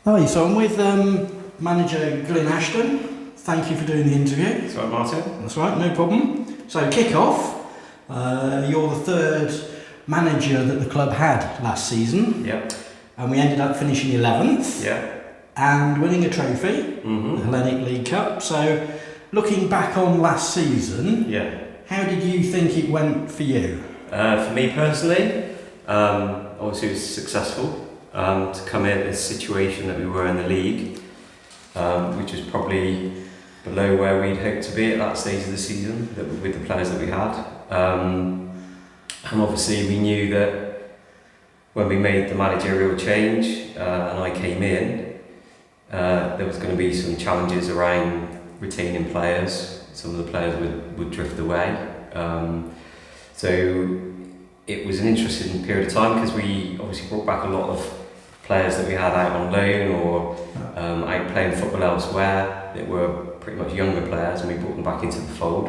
Hi, so I'm with manager Glyn Ashton. Thank you for doing the interview. That's right, Martin. That's right, no problem. So kick-off, you're the third manager that the club had last season. Yep. And we ended up finishing 11th. Yeah. And winning a trophy, the Hellenic League Cup. So looking back on last season, how did you think it went for you? For me personally, obviously it was successful to come in this situation that we were in the league, which was probably below where we'd hoped to be at that stage of the season with the players that we had. And obviously we knew that when we made the managerial change and I came in, there was going to be some challenges around retaining players. Some of the players would drift away. So it was an interesting period of time because we obviously brought back a lot of players that we had out on loan or out playing football elsewhere that were pretty much younger players, and we brought them back into the fold.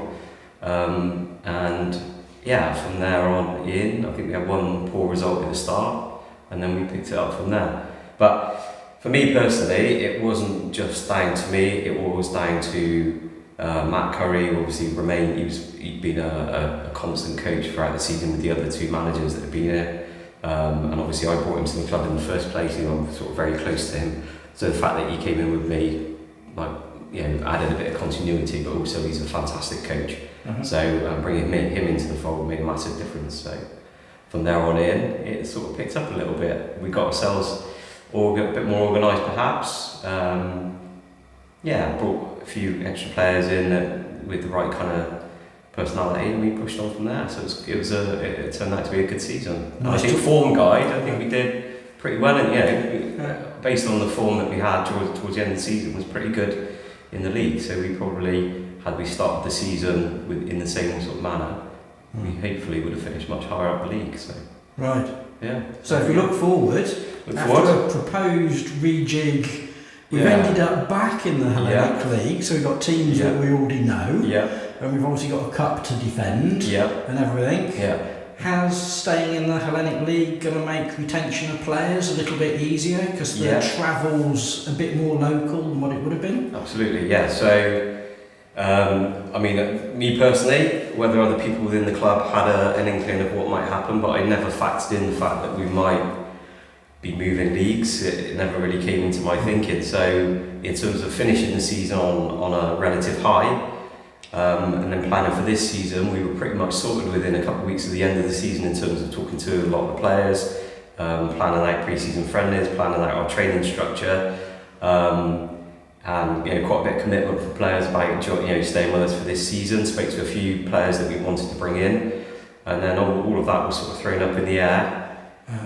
And yeah, from there on in, I think we had one poor result at the start, and then we picked it up from there. But for me personally, it wasn't just down to me, it was down to Matt Curry, who obviously remained, he'd been a constant coach throughout the season with the other two managers that had been here. And obviously I brought him to the club in the first place, I'm sort of very close to him. So the fact that he came in with me, added a bit of continuity, but also he's a fantastic coach. So bringing him into the fold made a massive difference. So from there on in, it sort of picked up a little bit. We got ourselves a bit more organised perhaps. Brought a few extra players in with the right kind of personality, and we pushed on from there. So it turned out to be a good season. Nice. I think form guide, I think we did pretty well, and based on the form that we had towards the end of the season, was pretty good in the league. So we probably, had we started the season in the same sort of manner, we hopefully would have finished much higher up the league. So right. Yeah. So if we look forward, after a proposed rejig, we've ended up back in the Hellenic League, so we've got teams that we already know, and we've obviously got a cup to defend and everything. How's staying in the Hellenic League going to make retention of players a little bit easier because the travel's a bit more local than what it would have been? Absolutely, yeah. So, me personally, whether other people within the club had an inkling of what might happen, but I never factored in the fact that we might be moving leagues. It never really came into my thinking. So in terms of finishing the season on a relative high, and then planning for this season, we were pretty much sorted within a couple of weeks of the end of the season in terms of talking to a lot of the players, planning out pre-season friendlies, planning out our training structure, and quite a bit of commitment for players about staying with us for this season. Spoke to a few players that we wanted to bring in, and then all of that was sort of thrown up in the air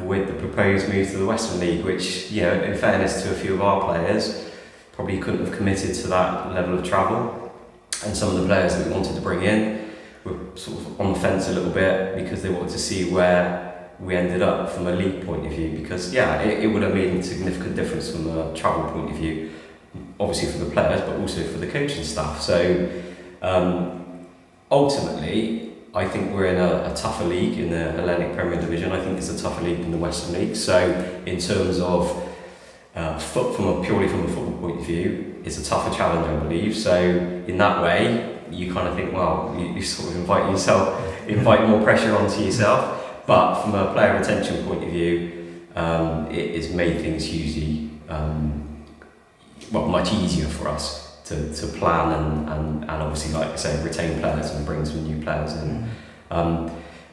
with the proposed move to the Western League, which, in fairness to a few of our players, probably couldn't have committed to that level of travel. And some of the players that we wanted to bring in were sort of on the fence a little bit because they wanted to see where we ended up from a league point of view, because it would have made a significant difference from a travel point of view, obviously for the players but also for the coaching staff. So ultimately I think we're in a tougher league in the Hellenic Premier Division. I think it's a tougher league than the Western League. So in terms of purely from a football point of view, it's a tougher challenge, I believe. So in that way, you kind of think, well, you sort of invite more pressure onto yourself. But from a player retention point of view, it has made things hugely, much easier for us to plan and obviously, like I say, retain players and bring some new players in.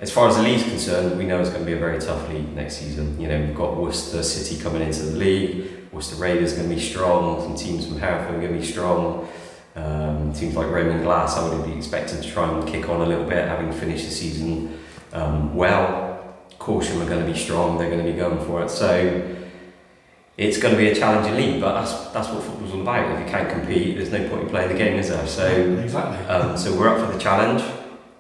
As far as the league's concerned, we know it's going to be a very tough league next season. We've got Worcester City coming into the league, Worcester Raiders are going to be strong, some teams from Hereford are going to be strong, teams like Roman Glass I would be expected to try and kick on a little bit, having finished the season well. Caution are going to be strong, they're going to be going for it. So it's going to be a challenging league, but that's what football's all about. If you can't compete, there's no point in playing the game, is there? So exactly. So we're up for the challenge.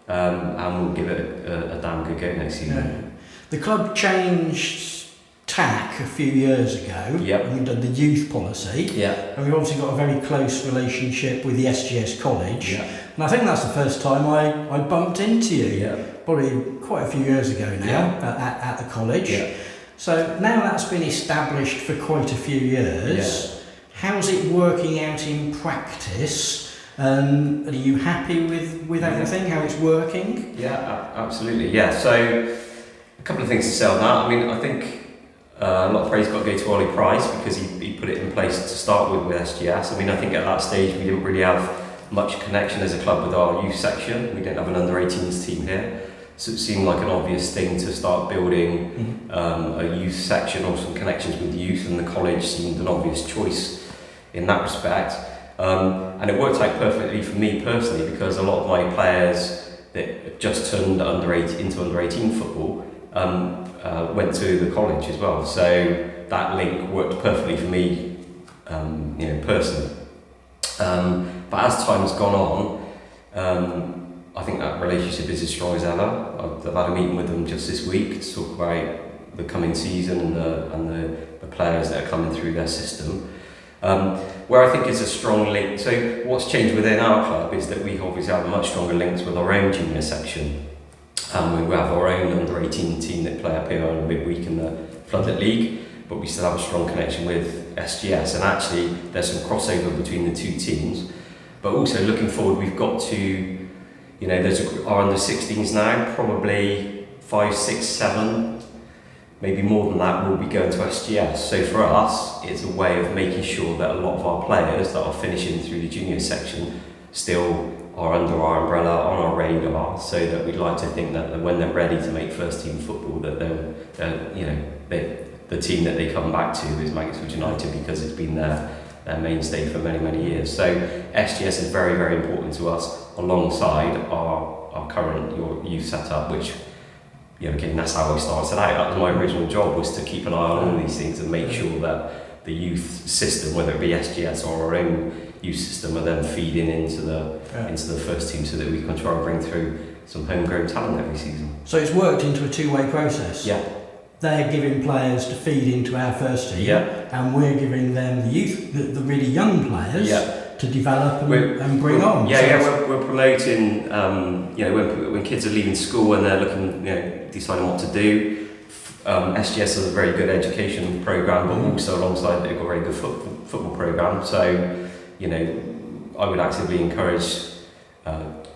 And we'll give it a damn good go next season. The club changed tack a few years ago, and we've done the youth policy, and we've obviously got a very close relationship with the SGS College, and I think that's the first time I bumped into you, probably quite a few years ago now, at the college. So now that's been established for quite a few years, how's it working out in practice? Are you happy with everything, how it's working? Yeah, absolutely. Yeah, so a couple of things to say on that. I mean, I think a lot of praise got to go to Ollie Price because he put it in place to start with SGS. I mean, I think at that stage we didn't really have much connection as a club with our youth section. We didn't have an under-18s team here. So it seemed like an obvious thing to start building a youth section or some connections with youth, and the college seemed an obvious choice in that respect. And it worked out perfectly for me personally because a lot of my players that just turned into under-18 football went to the college as well. So that link worked perfectly for me, personally. But as time's gone on, I think that relationship is as strong as ever. I've had a meeting with them just this week to talk about the coming season and the players that are coming through their system. Where I think is a strong link. So what's changed within our club is that we obviously have much stronger links with our own junior section. We have our own under-18 team that play up here on midweek in the Floodlit League, but we still have a strong connection with SGS, and actually there's some crossover between the two teams. But also looking forward, we've got to, there's our under-16s now, probably 5, 6, 7, maybe more than that, will be going to SGS. So for us, it's a way of making sure that a lot of our players that are finishing through the junior section still are under our umbrella, on our radar, so that we'd like to think that when they're ready to make first team football, that the team that they come back to is Mangotsfield United because it's been their mainstay for many, many years. So SGS is very, very important to us alongside our current youth setup, which, again, that's how I started out. That was my original job, was to keep an eye on all these things and make sure that the youth system, whether it be SGS or our own youth system, are then feeding into the first team so that we can try and bring through some homegrown talent every season. So it's worked into a two-way process? Yeah. They're giving players to feed into our first team, and we're giving them the youth, the really young players, to develop and bring on. We're promoting, when kids are leaving school and they're looking, deciding what to do. SGS has a very good education programme, but also alongside they've got a very good football programme. So, I would actively encourage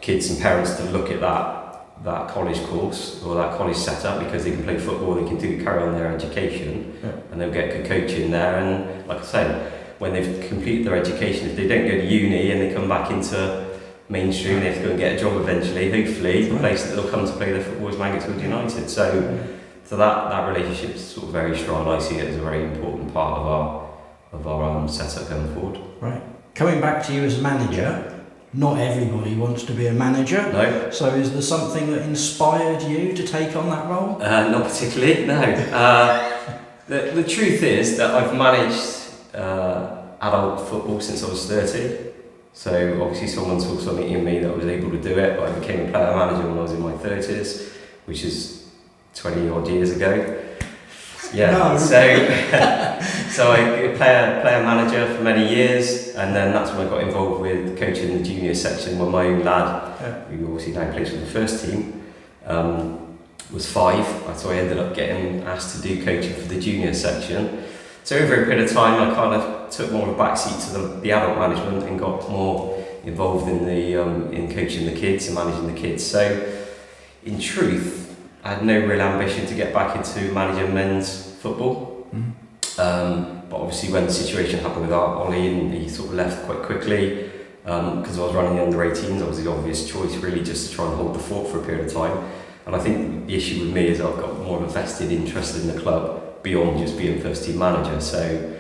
kids and parents to look at that college course or that college setup, because they can play football, they can carry on their education, and they'll get good coaching there. And like I say, when they've completed their education, if they don't go to uni and they come back into mainstream, they have to go and get a job eventually, hopefully the place that they'll come to play their football is Mangotsfield United. So that relationship is sort of very strong. I see it as a very important part of our setup going forward. Right. Coming back to you as a manager, not everybody wants to be a manager. No. So is there something that inspired you to take on that role? Not particularly, no. The truth is that I've managed adult football since I was 30. So obviously someone saw something in me that was able to do it, but I became a player manager when I was in my 30s, which is 20 odd years ago. Yeah, no. So I player manager for many years, and then that's when I got involved with coaching the junior section when my own lad, who obviously now plays with the first team, was 5. So I ended up getting asked to do coaching for the junior section. So over a period of time, I kind of took more of a backseat to the adult management and got more involved in in coaching the kids and managing the kids. So in truth, I had no real ambition to get back into managing men's football. But obviously when the situation happened with Ollie and he sort of left quite quickly, because I was running the under-18s, I was the obvious choice really, just to try and hold the fort for a period of time. And I think the issue with me is I've got more of a vested interest in the club beyond just being first team manager. So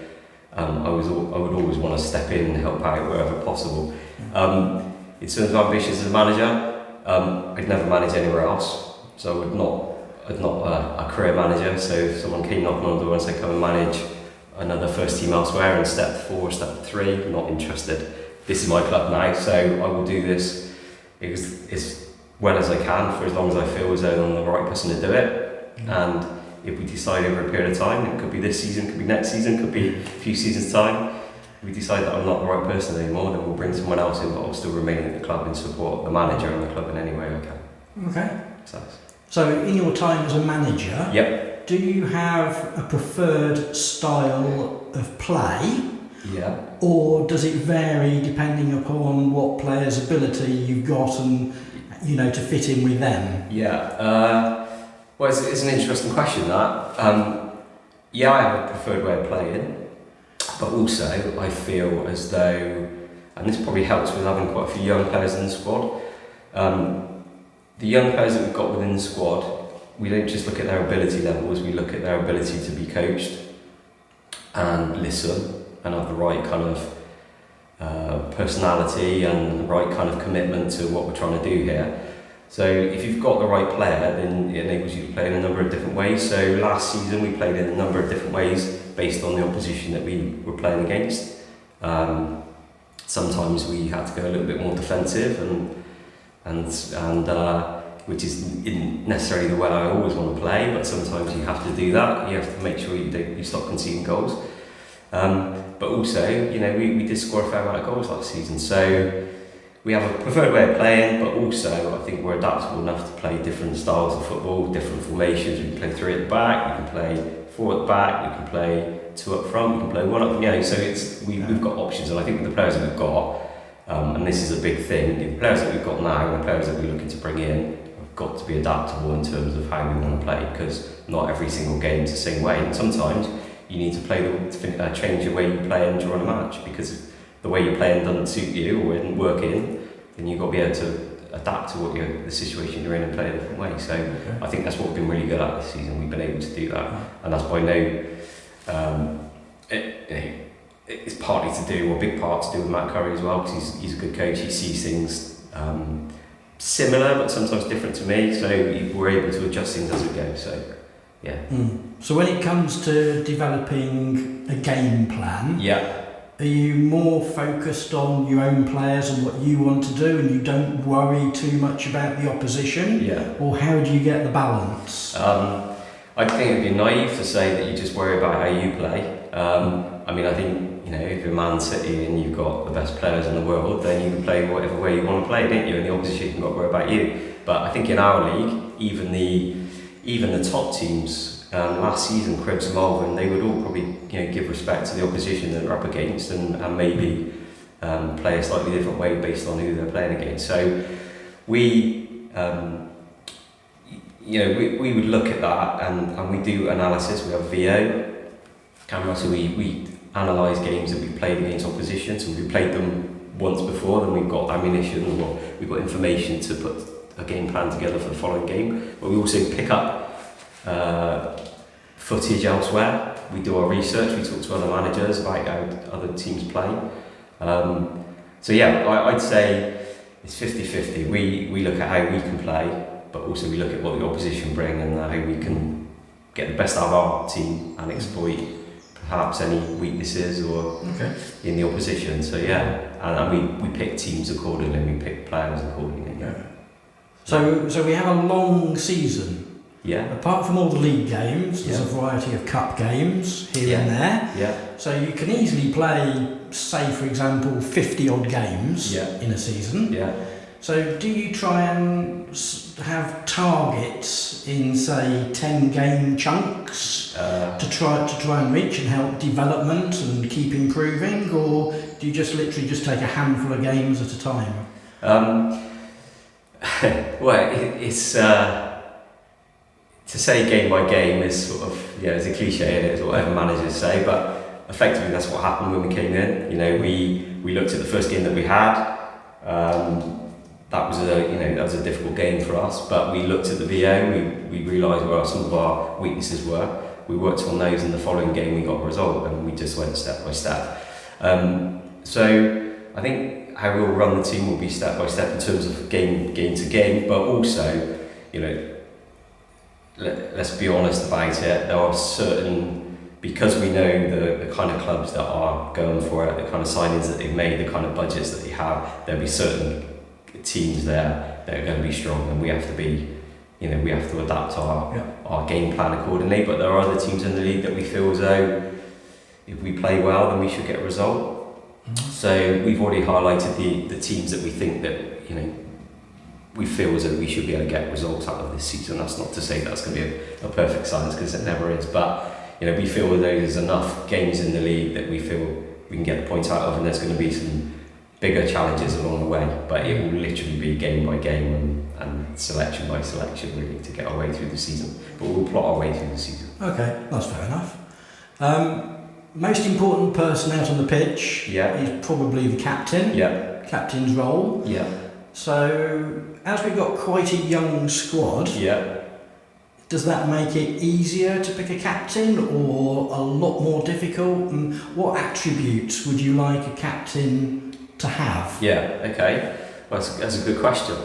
I would always want to step in and help out wherever possible. In terms of ambitions as a manager, I'd never manage anywhere else. So I'm not a career manager, so if someone came knocking on the door and said come and manage another first team elsewhere in step 4, step 3, I'm not interested. This is my club now, so I will do this as well as I can for as long as I feel as though I'm the right person to do it. And if we decide over a period of time, it could be this season, could be next season, could be a few seasons time, if we decide that I'm not the right person anymore, then we'll bring someone else in, but I'll still remain at the club and support the manager and the club in any way I can. Okay. So in your time as a manager, Do you have a preferred style of play? Yeah. Or does it vary depending upon what player's ability you've got and, to fit in with them? Yeah. Well, it's an interesting question, that. Yeah, I have a preferred way of playing, but also I feel as though, and this probably helps with having quite a few young players in the squad, the young players that we've got within the squad, we don't just look at their ability levels, we look at their ability to be coached and listen and have the right kind of personality and the right kind of commitment to what we're trying to do here. So if you've got the right player, then it enables you to play in a number of different ways. So last season we played in a number of different ways based on the opposition that we were playing against. Sometimes we had to go a little bit more defensive, and which isn't necessarily the way I always want to play, but sometimes you have to do that. You have to make sure you stop conceding goals. But also, we did score a fair amount of goals last season. So we have a preferred way of playing, but also I think we're adaptable enough to play different styles of football, different formations. We can play 3 at the back, we can play 4 at the back, we can play 2 up front, we can play 1 up. So we've got options, and I think with the players that we've got, and this is a big thing, the players that we've got now and the players that we're looking to bring in have got to be adaptable in terms of how we want to play, because not every single game is the same way, and sometimes you need to change the way you play and during a match, because the way you're playing doesn't suit you or isn't working, then you've got to be able to adapt to the situation you're in and play a different way. So I think that's what we've been really good at this season. We've been able to do that, and that's by it's partly to do, or a big part to do with Matt Curry as well, because he's a good coach. He sees things similar but sometimes different to me, so we're able to adjust things as we go. So yeah. So when it comes to developing a game plan, are you more focused on your own players and what you want to do, and you don't worry too much about the opposition? Yeah. Or how do you get the balance? I think it'd be naive to say that you just worry about how you play. I think, if you're Man City and you've got the best players in the world, then you can play whatever way you want to play, don't you? And the opposition got to worry about you. But I think in our league, even the top teams, last season, Cribs and Malvern, they would all probably give respect to the opposition that they're up against, and maybe play a slightly different way based on who they're playing against. So we would look at that, and we do analysis. We have VO camera, so we analyse games that we've played against opposition. So if we played them once before, then we've got ammunition, or we've got information to put a game plan together for the following game. But we also pick up footage elsewhere. We do our research, we talk to other managers about how other teams play. I'd say it's 50-50. We look at how we can play, but also we look at what the opposition bring and how we can get the best out of our team and exploit perhaps any weaknesses or in the opposition. So and we pick teams accordingly, and we pick players accordingly. So we have a long season. Yeah. Apart from all the league games, there's a variety of cup games here and there. Yeah. So you can easily play, say for example, 50 odd games in a season. Yeah. So do you try and have targets in, say, 10 game chunks to try and reach and help development and keep improving, or do you just literally just take a handful of games at a time? It's to say game by game is sort of it's a cliche, and it's whatever managers say, but effectively that's what happened when we came in. We looked at the first game that we had. That was a difficult game for us, but we looked at the VO. We realised where some of our weaknesses were. We worked on those, and the following game we got a result, and we just went step by step. So I think how we'll run the team will be step by step in terms of game to game, but also, let's be honest about it. There are certain, because we know the kind of clubs that are going for it, the kind of signings that they've made, the kind of budgets that they have, there'll be certain teams there that are going to be strong, and we have to be, we have to adapt our game plan accordingly. But there are other teams in the league that we feel as though if we play well, then we should get a result. So we've already highlighted the teams that we think that we feel as though we should be able to get results out of this season. That's not to say that's going to be a perfect science, because it never is, but we feel as though there's enough games in the league that we feel we can get the points out of, and there's going to be some bigger challenges along the way, but it will literally be game by game and selection by selection really to get our way through the season, but we'll plot our way through the season. Okay, that's fair enough. Most important person out on the pitch is probably the captain. Captain's role. So, as we've got quite a young squad, does that make it easier to pick a captain or a lot more difficult? And what attributes would you like a captain to have? Well, that's a good question.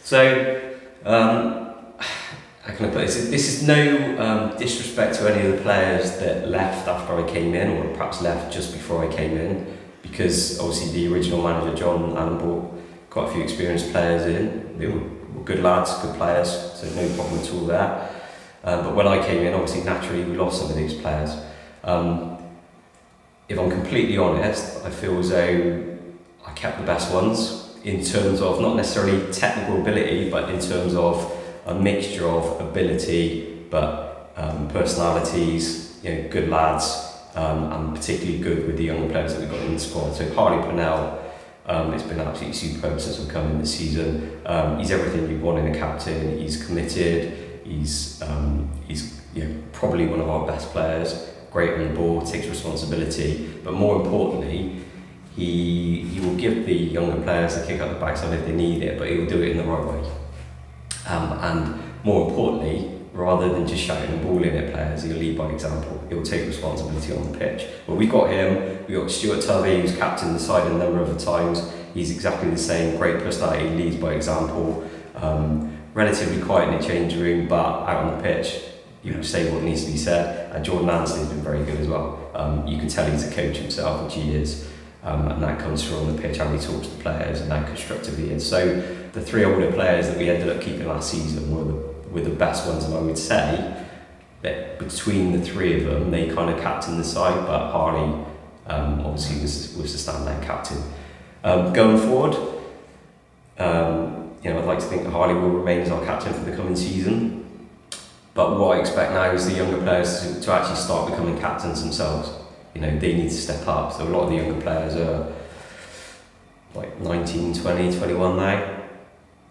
So, how can I put this? This is no disrespect to any of the players that left after I came in, or perhaps left just before I came in, because obviously the original manager, John Allen, brought quite a few experienced players in. They were good lads, good players, so no problem at all there. But when I came in, obviously naturally we lost some of these players. If I'm completely honest, I feel as though I kept the best ones in terms of not necessarily technical ability, but in terms of a mixture of ability, but personalities, good lads, and particularly good with the younger players that we've got in the squad. So Harley Purnell, it's been absolutely superb since we've come in this season. He's everything you want in a captain. He's committed. He's probably one of our best players. Great on the ball, takes responsibility, but more importantly, he will give the younger players a kick up the backside if they need it, but he will do it in the right way. And more importantly, rather than just shouting and bawling at players, he'll lead by example. He'll take responsibility on the pitch. But we've got him, we've got Stuart Tovey, who's captained the side a number of times. He's exactly the same, great personality, leads by example. Relatively quiet in the changing room, but out on the pitch, you will say what needs to be said. And Jordan Ansley's been very good as well. You can tell he's a coach himself, which he is. And that comes through on the pitch, how he talks to players and how constructive he is. So the three older players that we ended up keeping last season were the best ones, and I would say that between the three of them, they kind of captained the side, but Harley obviously was the standout captain. Going forward, I'd like to think that Harley will remain as our captain for the coming season, but what I expect now is the younger players to actually start becoming captains themselves. They need to step up. So a lot of the younger players are like 19, 20, 21 now,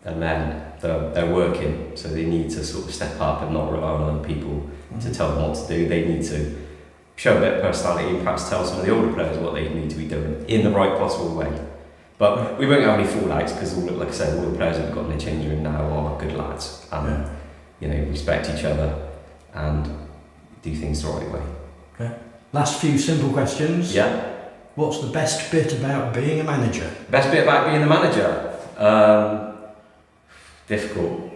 and then they're working, so they need to sort of step up and not rely on other people to tell them what to do. They need to show a bit of personality and perhaps tell some of the older players what they need to be doing in the right possible way. But we won't have any fallouts because, like I said, all the players that we've got in the changing room now are good lads and respect each other and do things the right way. Okay. Last few simple questions. What's the best bit about being a manager? Best bit about being a manager? Difficult.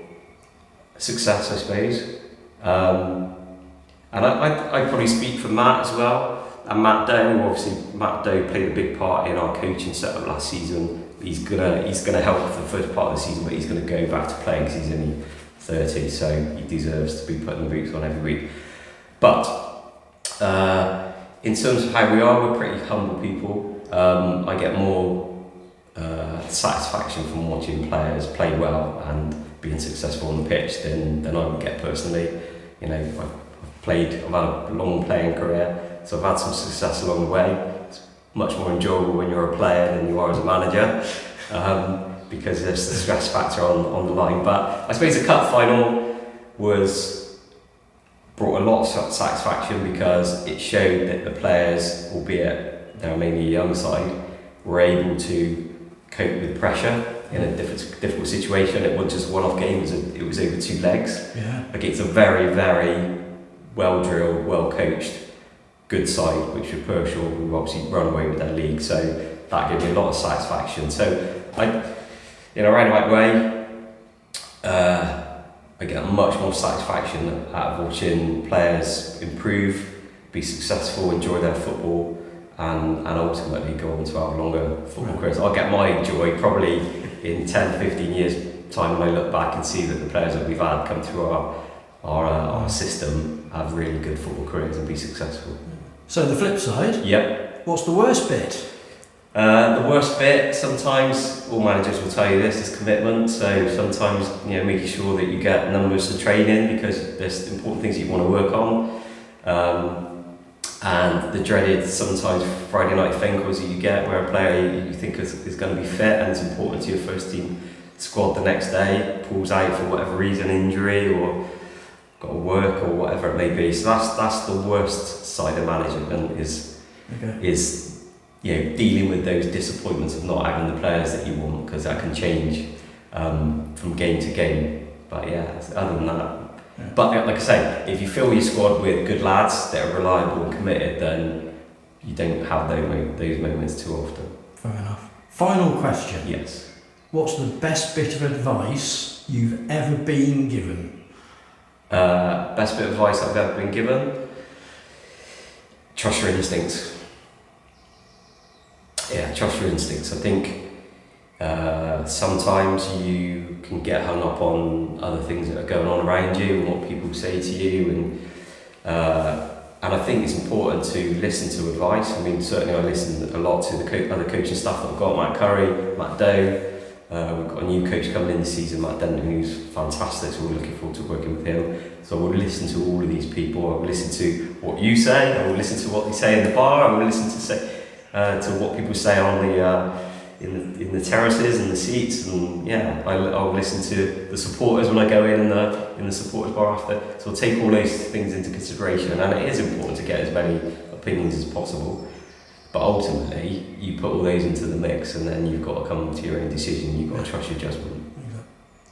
Success, I suppose. And I'd probably speak for Matt as well. And Matt Doe played a big part in our coaching setup last season. He's gonna help for the first part of the season, but he's gonna go back to playing because he's only 30, so he deserves to be putting the boots on every week. But in terms of how we are, we're pretty humble people. I get more satisfaction from watching players play well and being successful on the pitch than I would get personally. I've had a long playing career, so I've had some success along the way. It's much more enjoyable when you're a player than you are as a manager, because there's the stress factor on the line. But I suppose the cup final brought a lot of satisfaction because it showed that the players, albeit they're mainly a young side, were able to cope with pressure in a difficult situation. It wasn't just a one-off game, it was over 2 legs. Against a very, very well-drilled, well-coached, good side, which were Pershore, who obviously run away with their league. So that gave me a lot of satisfaction. So in a roundabout way, I get much more satisfaction out of watching players improve, be successful, enjoy their football, and ultimately go on to have longer football careers. I'll get my joy probably in 10, 15 years' time when I look back and see that the players that we've had come through our system have really good football careers and be successful. So the flip side, what's the worst bit? The worst bit, sometimes, all managers will tell you this, is commitment. So sometimes, making sure that you get numbers to training because there's important things you want to work on. And the dreaded, sometimes Friday night phone calls that you get where a player you think is going to be fit and it's important to your first team squad the next day, pulls out for whatever reason, injury or got to work or whatever it may be. So that's the worst side of management is dealing with those disappointments of not having the players that you want, because that can change from game to game. But yeah, other than that. Yeah. But like I say, if you fill your squad with good lads that are reliable and committed, then you don't have those moments too often. Fair enough. Final question. Yes. What's the best bit of advice you've ever been given? Best bit of advice I've ever been given? Trust your instincts. Yeah, trust your instincts. I think sometimes you can get hung up on other things that are going on around you and what people say to you, and I think it's important to listen to advice. I mean, certainly I listen a lot to the other coaching staff that I've got, Matt Curry, Matt Doe. We've got a new coach coming in this season, Matt Denton, who's fantastic, so we're looking forward to working with him. So I will listen to all of these people. I will listen to what you say, I will listen to what they say in the bar, I will listen to what people say on the in the terraces and the seats, and I'll listen to the supporters when I go in the supporters bar after. So I'll take all those things into consideration, and it is important to get as many opinions as possible. But ultimately, you put all those into the mix, and then you've got to come to your own decision. You've got to trust your judgment.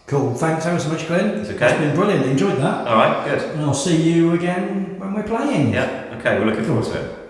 Cool. Thanks ever so much, Glyn. It's okay. It's been brilliant. Enjoyed that. All right. Good. And I'll see you again when we're playing. Yeah. Okay. We're looking forward to it.